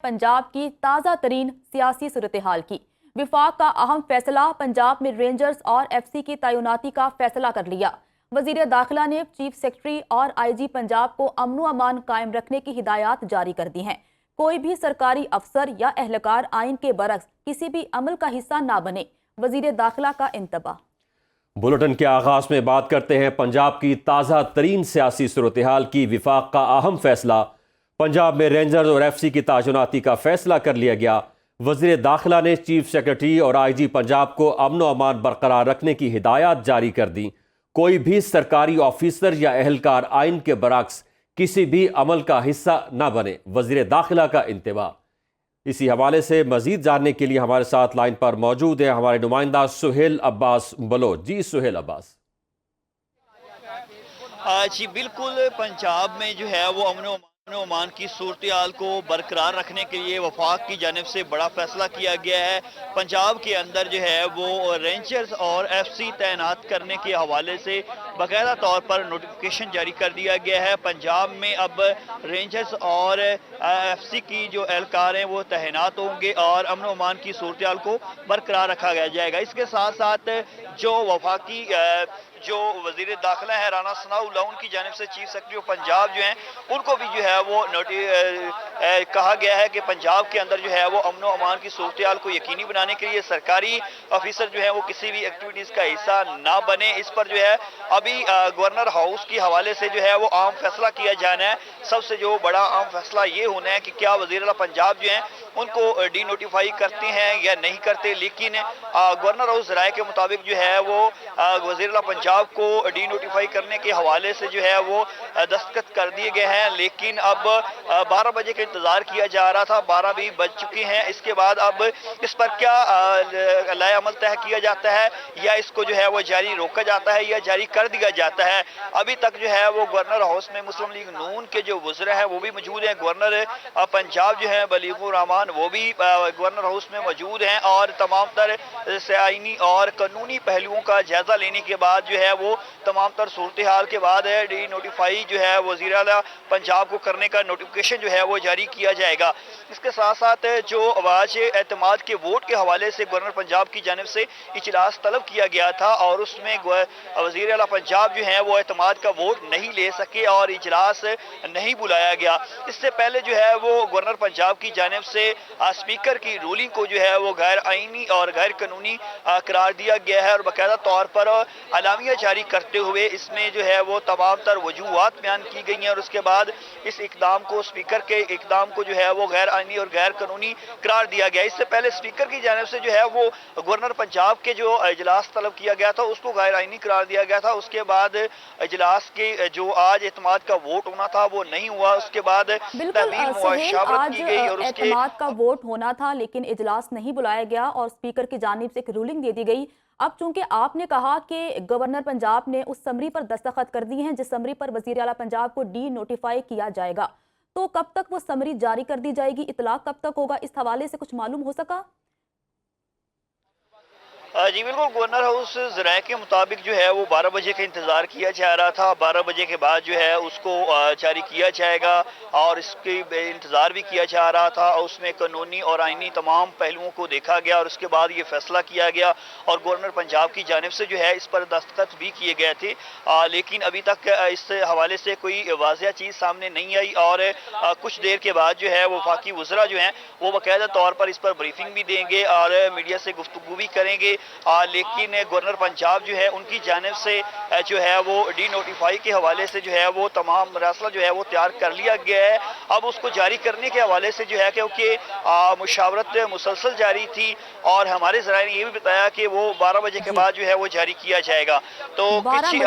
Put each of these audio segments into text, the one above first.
पंजाब की ताज़ा तरीन सियासी सूरत-ए-हाल की। विफाक का अहम फैसला, पंजाब में रेंजर्स और एफसी की तैनाती का फैसला कर लिया। वजीर दाखिला ने चीफ सेक्रेटरी और आईजी पंजाब को अमन व अमान कायम रखने की हिदायत जारी कर दी हैं। कोई भी सरकारी अफसर या एहलकार आइन के बरक्स किसी भी अमल का हिस्सा ना बने, वजीर दाखिला का इंतबाह। बुलेटिन के आगाज में बात करते हैं पंजाब की ताज़ा तरीन सियासी सूरत-ए-हाल की। विफाक का अहम फैसला, पंजाब में रेंजर्स और एफसी की तैनाती का फैसला कर लिया गया। वज़ीर दाखिला ने चीफ सेक्रेटरी और आईजी पंजाब को अमन व अमान बरकरार रखने की हिदायत जारी कर दी। कोई भी सरकारी ऑफिसर या एहलकार आइन के बरक्स किसी भी अमल का हिस्सा न बने, वज़ीर दाखिला का इंतबाह। इसी हवाले से मजीद जानने के लिए हमारे साथ लाइन पर मौजूद है हमारे नुमाइंदा सुहेल अब्बास बलोच। जी सुहेल अब्बास। जी बिल्कुल, पंजाब में जो है वो अमन ओमान की सूरत-ए-हाल को बरकरार रखने के लिए वफाक की जानिब से बड़ा फैसला किया गया है। पंजाब के अंदर जो है वो रेंजर्स और एफसी तैनात करने के हवाले से बाकायदा तौर पर नोटिफिकेशन जारी कर दिया गया है। पंजाब में अब रेंजर्स और एफसी की जो एहलकार हैं वो तैनात होंगे और अमन ओमान की सूरत-ए-हाल को बरकरार रखा जाएगा। इसके साथ साथ जो वफाकी जो वजीर दाखिला है राना सनाउल्लाह, उनकी जानिब से चीफ सेक्रेटरी पंजाब जो हैं उनको भी जो है वो कहा गया है कि पंजाब के अंदर जो है वो अमन अमान की सूरत-ए-हाल को यकीनी बनाने के लिए सरकारी ऑफिसर जो है वो किसी भी एक्टिविटीज़ का हिस्सा ना बने। इस पर जो है अभी गवर्नर हाउस के हवाले से जो है वो अहम फैसला किया जाना है। सबसे जो बड़ा अहम फैसला ये होना है कि क्या वज़ीर आला पंजाब जो हैं उनको डी नोटिफाई करते हैं या नहीं करते। लेकिन गवर्नर हाउस राय के मुताबिक जो है वो वज़ीर आला पंजाब को डी नोटिफाई करने के हवाले से जो है वो दस्तखत कर दिए गए हैं। लेकिन अब 12 बजे का इंतजार किया जा रहा था, 12 भी बज चुके हैं। इसके बाद अब इस पर क्या लाए अमल तय किया जाता है या इसको जो है वो जारी रोका जाता है या जारी कर दिया जाता है। अभी तक जो है वो गवर्नर हाउस में मुस्लिम लीग नून के जो वज़रा हैं वो भी मौजूद हैं। गवर्नर पंजाब जो है बलीगुर रहमान वो भी गवर्नर हाउस में मौजूद हैं और तमाम तर आईनी और कानूनी पहलुओं का जायजा लेने के बाद जो है वो तमाम तर सूरत-ए-हाल के बाद डी नोटिफाई जो है वज़ीर आला पंजाब को करने का नोटिफिकेशन जो है वो जारी किया जाएगा। इसके साथ साथ जो आज एतमाद के वोट के हवाले से गवर्नर पंजाब की जानिब से इजलास तलब किया गया था और उसमें वज़ीर आला पंजाब जो है वो एतमाद का वोट नहीं ले सके और इजलास नहीं बुलाया गया। इससे पहले जो है वो गवर्नर पंजाब की जानिब से स्पीकर की रूलिंग को जो है वो गैर आईनी और गैर कानूनी करार दिया गया है और बाकायदा तौर पर अलामिया जारी करते हुए इसमें जो है वो तमाम तर वजूहात बयान की गई हैं और उसके बाद इस इकदाम को स्पीकर के इकदाम को जो है वो गैर आईनी और गैर कानूनी करार दिया गया। इससे पहले स्पीकर की जानिब से जो है वो गवर्नर पंजाब के जो इजलास तलब किया गया था उसको गैर आईनी करार दिया गया था। उसके बाद इजलास के जो आज एतमाद का वोट होना था वो नहीं हुआ। उसके बाद आज एतमाद का वोट होना था लेकिन इजलास नहीं बुलाया गया और स्पीकर की जानिब से एक रूलिंग दे दी गई। अब चूंकि आपने कहा कि गवर्नर पंजाब ने उस समरी पर दस्तखत कर दिए हैं जिस समरी पर वज़ीर आला पंजाब को डी नोटिफाई किया जाएगा, तो कब तक वो समरी जारी कर दी जाएगी, इतलाक कब तक होगा, इस हवाले से कुछ मालूम हो सका? जी बिल्कुल, गवर्नर हाउस ज़राए के मुताबिक जो है वो 12 बजे का इंतज़ार किया जा रहा था। 12 बजे के बाद जो है उसको जारी किया जाएगा और इसके इंतज़ार भी किया जा रहा था। उसमें कानूनी और आइनी तमाम पहलुओं को देखा गया और उसके बाद ये फैसला किया गया और गवर्नर पंजाब की जानिब से जो है इस पर दस्तखत भी किए गए थे। लेकिन अभी तक इस हवाले से कोई वाज़िया चीज़ सामने नहीं आई और कुछ देर के बाद जो है वफाकी वज़रा जो हैं वो बाकायदा तौर पर इस पर ब्रीफिंग भी देंगे और मीडिया से गुफ्तगू भी करेंगे। लेकिन गवर्नर पंजाब जो है उनकी जानिब से जो है वो डी नोटिफाई के हवाले से जो है वो तमाम मरासला जो है वो तैयार कर लिया गया है। अब उसको जारी करने के हवाले से जो है क्योंकि मुशावरत मुसलसल जारी थी और हमारे ज़राए ने ये भी बताया कि वो 12 बजे के बाद जो है वो जारी किया जाएगा। तो 12 बजे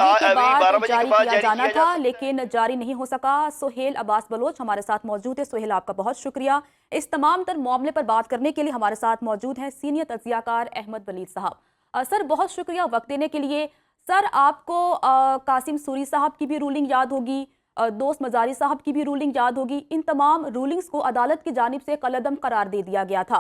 के बाद जारी किया था लेकिन जारी नहीं हो सका। सुहेल अब्बास बलोच हमारे साथ मौजूद है। सुहेल, आपका बहुत शुक्रिया। इस तमाम तर मामले पर बात करने के लिए हमारे साथ मौजूद हैं सीनियर तज्जियाकार अहमद वलीद साहब। सर, बहुत शुक्रिया वक्त देने के लिए। सर, आपको कासिम सूरी साहब की भी रूलिंग याद होगी, दोस्त मजारी साहब की भी रूलिंग याद होगी। इन तमाम रूलिंग्स को अदालत की जानिब से कलअदम करार दे दिया गया था।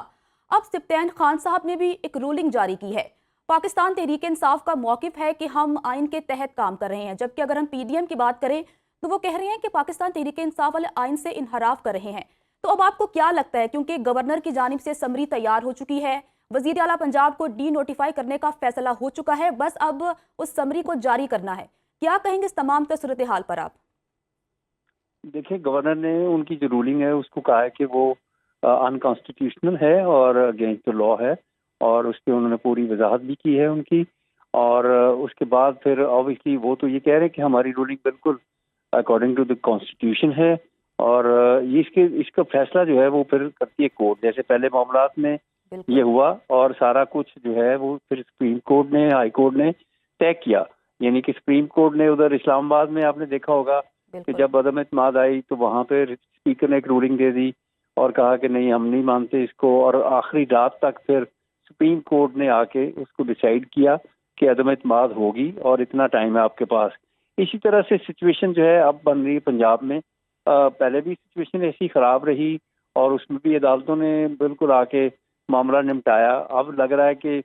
अब सिब्तैन खान साहब ने भी एक रूलिंग जारी की है। पाकिस्तान तहरीक इंसाफ का मौक़िफ़ है कि हम आइन के तहत काम कर रहे हैं, जबकि अगर हम PDM की बात करें तो वो कह रहे हैं कि पाकिस्तान तहरीक इंसाफ वाले आइन से इनहराफ कर रहे हैं। تو اب آپ کو کیا لگتا ہے، کیونکہ گورنر کی جانب سے سمری تیار ہو چکی ہے، وزیر اعلیٰ پنجاب کو ڈی نوٹیفائی کرنے کا فیصلہ ہو چکا ہے، بس اب اس سمری کو جاری کرنا ہے، کیا کہیں گے اس تمام صورتحال پر آپ؟ دیکھیں، گورنر نے ان کی جو رولنگ ہے اس کو کہا ہے کہ وہ انکانسٹیٹیوشنل ہے اور اگینسٹ دا لا ہے، اور اس پہ انہوں نے پوری وضاحت بھی کی ہے ان کی. اور اس کے بعد پھر obviously وہ تو یہ کہہ رہے ہیں کہ ہماری رولنگ بالکل اکارڈنگ ٹو دا کانسٹیٹیوشن ہے، اور اس کا فیصلہ جو ہے وہ پھر کرتی ہے کورٹ. جیسے پہلے معاملات میں یہ ہوا اور سارا کچھ جو ہے وہ پھر سپریم کورٹ نے، ہائی کورٹ نے طے کیا. یعنی کہ سپریم کورٹ نے ادھر اسلام آباد میں آپ نے دیکھا ہوگا کہ جب عدم اعتماد آئی تو وہاں پہ اسپیکر نے ایک رولنگ دے دی اور کہا کہ نہیں ہم نہیں مانتے اس کو، اور آخری رات تک پھر سپریم کورٹ نے آ کے اس کو ڈیسائیڈ کیا کہ عدم اعتماد ہوگی اور اتنا ٹائم ہے آپ کے پاس. اسی طرح سے سچویشن جو ہے اب بن رہی ہے پنجاب میں. پہلے بھی سچویشن ایسی خراب رہی اور اس میں بھی عدالتوں نے بالکل آ کے معاملہ نمٹایا. اب لگ رہا ہے کہ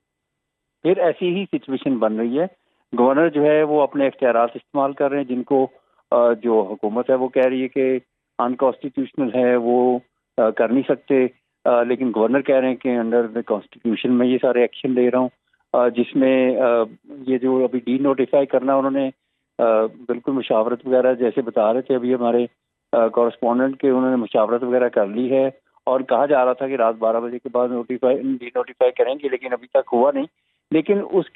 پھر ایسی ہی سچویشن بن رہی ہے. گورنر جو ہے وہ اپنے اختیارات استعمال کر رہے ہیں جن کو جو حکومت ہے وہ کہہ رہی ہے کہ انکانسٹیٹیوشنل ہے، وہ کر نہیں سکتے، لیکن گورنر کہہ رہے ہیں کہ انڈر دا کانسٹیٹیوشن میں یہ سارے ایکشن لے رہا ہوں، جس میں یہ جو ابھی ڈی نوٹیفائی کرنا انہوں نے بالکل مشاورت وغیرہ جیسے بتا رہے تھے ابھی ہمارے کورسپونڈنٹ کے، انہوں نے مشاورت وغیرہ کر لی ہے اور کہا جا رہا تھا کہ رات 12 بجے کے بعد ڈی نوٹیفائی کریں گے، لیکن ابھی تک ہوا نہیں. لیکن اس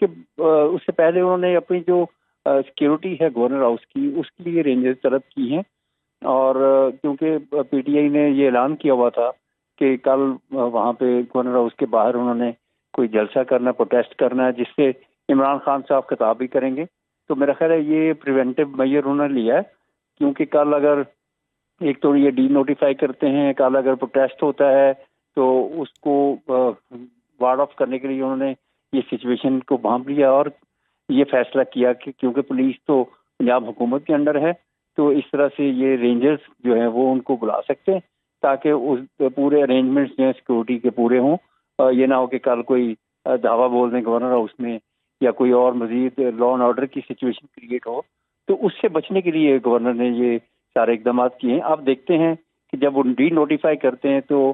سے پہلے انہوں نے اپنی جو سیکیورٹی ہے گورنر ہاؤس کی اس کے لیے رینجرز طلب کی ہیں، اور کیونکہ پی ٹی آئی نے یہ اعلان کیا ہوا تھا کہ کل وہاں پہ گورنر ہاؤس کے باہر انہوں نے کوئی جلسہ کرنا، پروٹیسٹ کرنا ہے، جس سے عمران خان صاحب خطاب بھی کریں گے. تو میرا خیال ہے یہ پریونٹیو میئر انہوں نے لیا ہے، کیونکہ کل اگر ایک تو یہ ڈی نوٹیفائی کرتے ہیں، کل اگر پروٹیسٹ ہوتا ہے تو اس کو وارڈ آف کرنے کے لیے انہوں نے یہ سچویشن کو بھانپ لیا اور یہ فیصلہ کیا کہ کیونکہ پولیس تو پنجاب حکومت کے انڈر ہے تو اس طرح سے یہ رینجرز جو ہیں وہ ان کو بلا سکتے ہیں تاکہ اس پورے ارینجمنٹس جو ہیں سیکورٹی کے پورے ہوں. یہ نہ ہو کہ کل کوئی دعویٰ بول دیں گورنر ہاؤس میں یا کوئی اور مزید لا اینڈ آرڈر کی سچویشن کریٹ ہو، تو اس سے بچنے کے لیے گورنر نے یہ سارے اقدامات کیے ہیں. آپ دیکھتے ہیں کہ جب وہ ڈی نوٹیفائی کرتے ہیں تو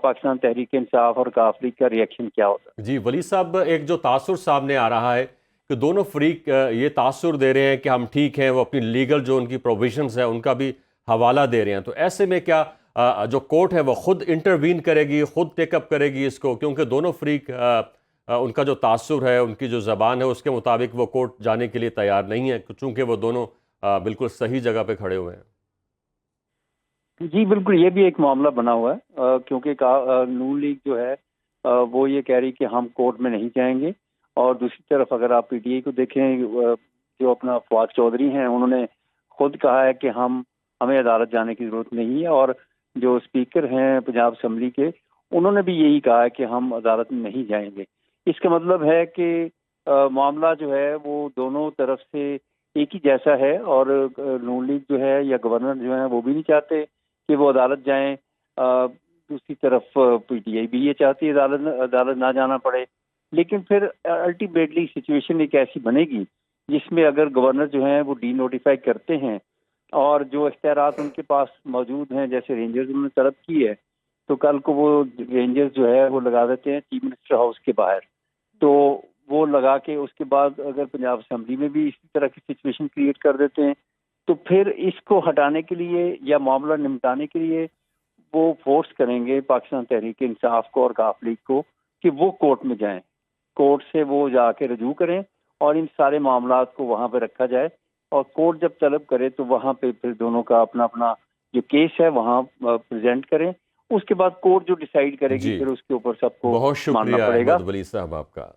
پاکستان تحریک انصاف اور کاف لیگ کا ریئیکشن کیا ہوتا ہے. جی ولی صاحب، ایک جو تاثر سامنے آ رہا ہے کہ دونوں فریق یہ تاثر دے رہے ہیں کہ ہم ٹھیک ہیں، وہ اپنی لیگل جو ان کی پروویژنز ہیں ان کا بھی حوالہ دے رہے ہیں، تو ایسے میں کیا جو کورٹ ہے وہ خود انٹروین کرے گی، خود ٹیک اپ کرے گی اس کو؟ کیونکہ دونوں فریق ان کا جو تاثر ہے، ان کی جو زبان ہے، اس کے مطابق وہ کورٹ جانے کے لیے تیار نہیں ہے، چونکہ وہ دونوں بالکل صحیح جگہ پہ کھڑے ہوئے ہیں. جی بالکل، یہ بھی ایک معاملہ بنا ہوا ہے، کیونکہ نون لیگ جو ہے وہ یہ کہہ رہی کہ ہم کورٹ میں نہیں جائیں گے، اور دوسری طرف اگر آپ پی ٹی آئی کو دیکھیں، جو اپنا فواد چودھری ہیں انہوں نے خود کہا ہے کہ ہمیں عدالت جانے کی ضرورت نہیں ہے، اور جو اسپیکر ہیں پنجاب اسمبلی کے انہوں نے بھی یہی کہا ہے کہ ہم عدالت میں نہیں جائیں گے. اس کا مطلب ہے کہ معاملہ جو ہے وہ دونوں طرف سے ایک ہی جیسا ہے، اور نون لیگ جو ہے یا گورنر جو ہیں وہ بھی نہیں چاہتے کہ وہ عدالت جائیں، دوسری طرف پی ٹی آئی بھی یہ چاہتی ہے عدالت نہ جانا پڑے. لیکن پھر الٹیمیٹلی سچویشن ایک ایسی بنے گی جس میں اگر گورنر جو ہیں وہ ڈی نوٹیفائی کرتے ہیں اور جو اختیارات ان کے پاس موجود ہیں جیسے رینجرز انہوں نے طلب کی ہے، تو کل کو وہ رینجرز جو ہے وہ لگا دیتے ہیں چیف منسٹر ہاؤس کے باہر، تو وہ لگا کے اس کے بعد اگر پنجاب اسمبلی میں بھی اسی طرح کی سچویشن کریٹ کر دیتے ہیں، تو پھر اس کو ہٹانے کے لیے یا معاملہ نمٹانے کے لیے وہ فورس کریں گے پاکستان تحریک انصاف کو اور کاف لیگ کو کہ وہ کورٹ میں جائیں، کورٹ سے وہ جا کے رجوع کریں اور ان سارے معاملات کو وہاں پہ رکھا جائے، اور کورٹ جب طلب کرے تو وہاں پہ پھر دونوں کا اپنا اپنا جو کیس ہے وہاں پریزنٹ کریں. اس کے بعد کورٹ جو ڈیسائیڈ کرے گی پھر اس کے اوپر سب کو بہت ماننا شکریہ پڑے گا. احمد ولی صاحب آپ کا.